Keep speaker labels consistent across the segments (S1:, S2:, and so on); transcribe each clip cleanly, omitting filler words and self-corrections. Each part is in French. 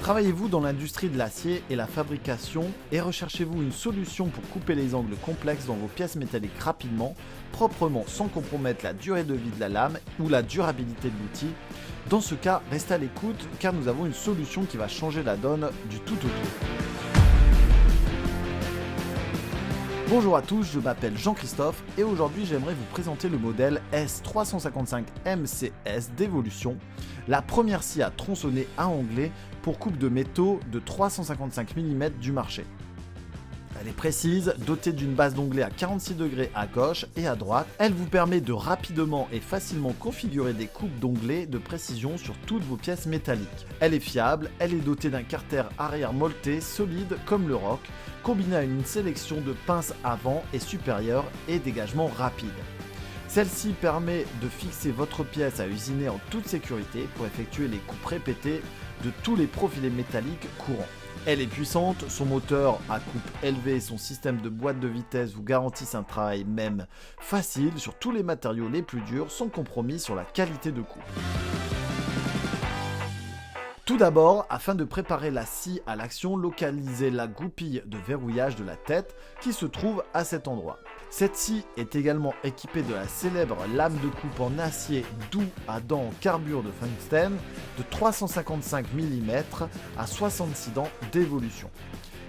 S1: Travaillez-vous dans l'industrie de l'acier et la fabrication et recherchez-vous une solution pour couper les angles complexes dans vos pièces métalliques rapidement, proprement sans compromettre la durée de vie de la lame ou la durabilité de l'outil? Dans ce cas, restez à l'écoute car nous avons une solution qui va changer la donne du tout au tout. Bonjour à tous, je m'appelle Jean-Christophe et aujourd'hui j'aimerais vous présenter le modèle S355 MCS d'Evolution, la première scie à tronçonner à onglet pour coupe de métaux de 355 mm du marché. Elle est précise, dotée d'une base d'onglet à 46 degrés à gauche et à droite. Elle vous permet de rapidement et facilement configurer des coupes d'onglets de précision sur toutes vos pièces métalliques. Elle est fiable, elle est dotée d'un carter arrière molleté solide comme le roc, combiné à une sélection de pinces avant et supérieures et dégagement rapide. Celle-ci permet de fixer votre pièce à usiner en toute sécurité pour effectuer les coupes répétées de tous les profilés métalliques courants. Elle est puissante, son moteur à coupe élevée et son système de boîte de vitesse vous garantissent un travail même facile sur tous les matériaux les plus durs sans compromis sur la qualité de coupe. Tout d'abord, afin de préparer la scie à l'action, localisez la goupille de verrouillage de la tête qui se trouve à cet endroit. Cette scie est également équipée de la célèbre lame de coupe en acier doux à dents en carbure de tungstène de 355 mm à 66 dents d'évolution.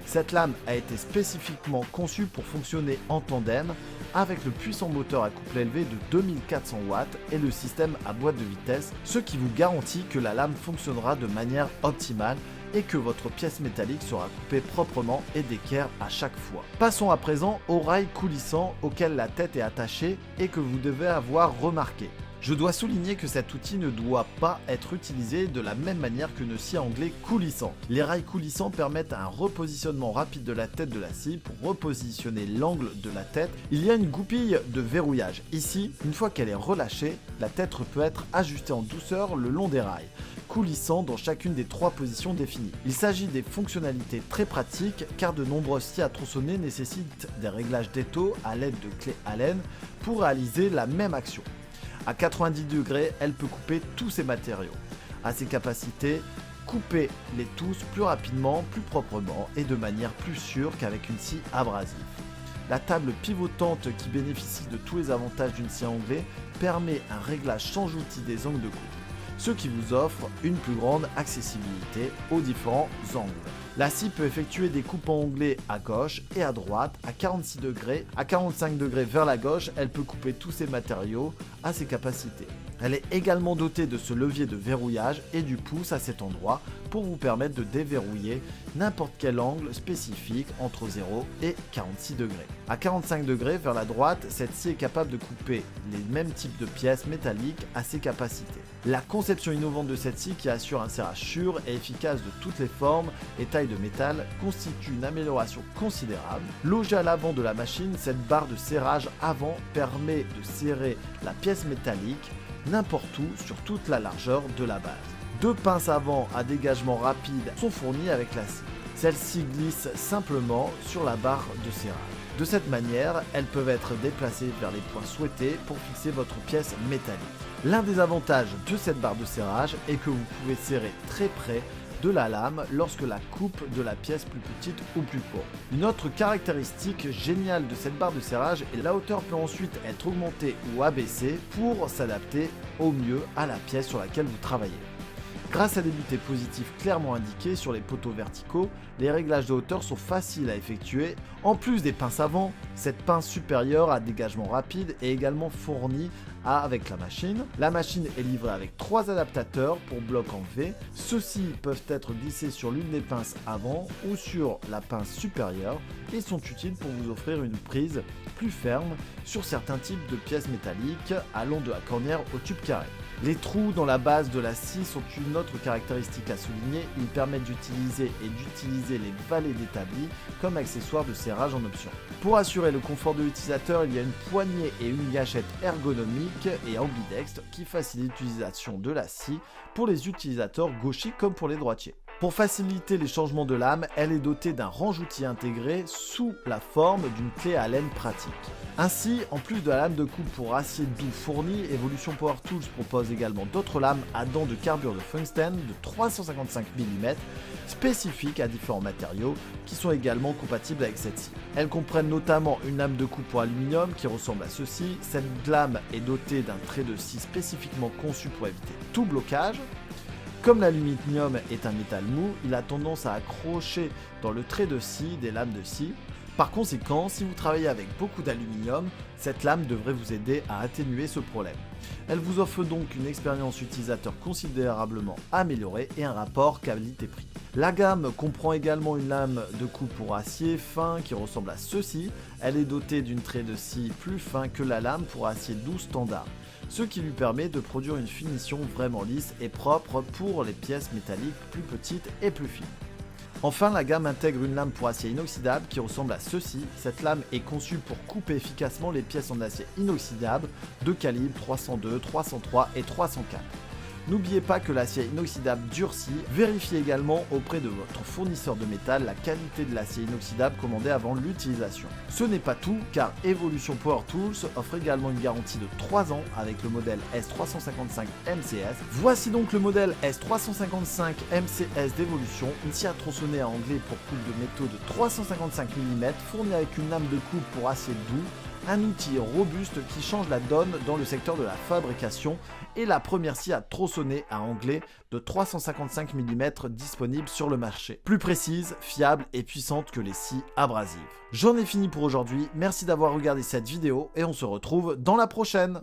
S1: Cette lame a été spécifiquement conçue pour fonctionner en tandem avec le puissant moteur à couple élevé de 2400 watts et le système à boîte de vitesse, ce qui vous garantit que la lame fonctionnera de manière optimale et que votre pièce métallique sera coupée proprement et d'équerre à chaque fois. Passons à présent au rail coulissant auquel la tête est attachée et que vous devez avoir remarqué. Je dois souligner que cet outil ne doit pas être utilisé de la même manière que nos scies à onglet coulissantes. Les rails coulissants permettent un repositionnement rapide de la tête de la scie. Pour repositionner l'angle de la tête, il y a une goupille de verrouillage. Ici, une fois qu'elle est relâchée, la tête peut être ajustée en douceur le long des rails, coulissant dans chacune des 3 positions définies. Il s'agit des fonctionnalités très pratiques car de nombreuses scies à tronçonner nécessitent des réglages d'étau à l'aide de clés Allen pour réaliser la même action. À 90 degrés, elle peut couper tous ces matériaux. À ses capacités, coupez-les tous plus rapidement, plus proprement et de manière plus sûre qu'avec une scie abrasive. La table pivotante qui bénéficie de tous les avantages d'une scie à onglet permet un réglage sans outil des angles de coupe, ce qui vous offre une plus grande accessibilité aux différents angles. La scie peut effectuer des coupes en onglet à gauche et à droite à 46 degrés. À 45 degrés vers la gauche, elle peut couper tous ces matériaux à ses capacités. Elle est également dotée de ce levier de verrouillage et du pouce à cet endroit pour vous permettre de déverrouiller n'importe quel angle spécifique entre 0 et 46 degrés. À 45 degrés vers la droite, cette scie est capable de couper les mêmes types de pièces métalliques à ses capacités. La conception innovante de cette scie qui assure un serrage sûr et efficace de toutes les formes et tailles de métal constitue une amélioration considérable. Logée à l'avant de la machine, cette barre de serrage avant permet de serrer la pièce métallique n'importe où sur toute la largeur de la base. 2 pinces avant à dégagement rapide sont fournies avec la scie. Celles-ci glissent simplement sur la barre de serrage. De cette manière, elles peuvent être déplacées vers les points souhaités pour fixer votre pièce métallique. L'un des avantages de cette barre de serrage est que vous pouvez serrer très près de la lame lorsque la coupe de la pièce plus petite ou plus courte. Une autre caractéristique géniale de cette barre de serrage est que la hauteur peut ensuite être augmentée ou abaissée pour s'adapter au mieux à la pièce sur laquelle vous travaillez. Grâce à des butées positives clairement indiquées sur les poteaux verticaux, les réglages de hauteur sont faciles à effectuer. En plus des pinces avant, cette pince supérieure à dégagement rapide est également fournie avec la machine. La machine est livrée avec 3 adaptateurs pour bloc en V. Ceux-ci peuvent être glissés sur l'une des pinces avant ou sur la pince supérieure et sont utiles pour vous offrir une prise plus ferme sur certains types de pièces métalliques allant de la cornière au tube carré. Les trous dans la base de la scie sont une autre caractéristique à souligner. Ils permettent d'utiliser les valets d'établi comme accessoire de serrage en option. Pour assurer le confort de l'utilisateur, il y a une poignée et une gâchette ergonomique et ambidextre qui facilitent l'utilisation de la scie pour les utilisateurs gauchers comme pour les droitiers. Pour faciliter les changements de lame, elle est dotée d'un range-outils intégré sous la forme d'une clé à laine pratique. Ainsi, en plus de la lame de coupe pour acier doux fournie, Evolution Power Tools propose également d'autres lames à dents de carbure de tungstène de 355 mm spécifiques à différents matériaux qui sont également compatibles avec cette scie. Elles comprennent notamment une lame de coupe pour aluminium qui ressemble à ceci. Cette lame est dotée d'un trait de scie spécifiquement conçu pour éviter tout blocage. Comme l'aluminium est un métal mou, il a tendance à accrocher dans le trait de scie des lames de scie. Par conséquent, si vous travaillez avec beaucoup d'aluminium, cette lame devrait vous aider à atténuer ce problème. Elle vous offre donc une expérience utilisateur considérablement améliorée et un rapport qualité-prix. La gamme comprend également une lame de coupe pour acier fin qui ressemble à ceci. Elle est dotée d'une trait de scie plus fin que la lame pour acier doux standard, ce qui lui permet de produire une finition vraiment lisse et propre pour les pièces métalliques plus petites et plus fines. Enfin, la gamme intègre une lame pour acier inoxydable qui ressemble à ceci. Cette lame est conçue pour couper efficacement les pièces en acier inoxydable de calibre 302, 303 et 304. N'oubliez pas que l'acier inoxydable durcit. Vérifiez également auprès de votre fournisseur de métal la qualité de l'acier inoxydable commandé avant l'utilisation. Ce n'est pas tout, car Evolution Power Tools offre également une garantie de 3 ans avec le modèle S355 MCS. Voici donc le modèle S355 MCS d'Evolution, une scie à tronçonner à anglais pour coupe de métaux de 355 mm, fournie avec une lame de coupe pour acier doux, un outil robuste qui change la donne dans le secteur de la fabrication et la première scie à tronçonner à anglais de 355 mm disponible sur le marché. Plus précise, fiable et puissante que les scies abrasives. J'en ai fini pour aujourd'hui, merci d'avoir regardé cette vidéo et on se retrouve dans la prochaine.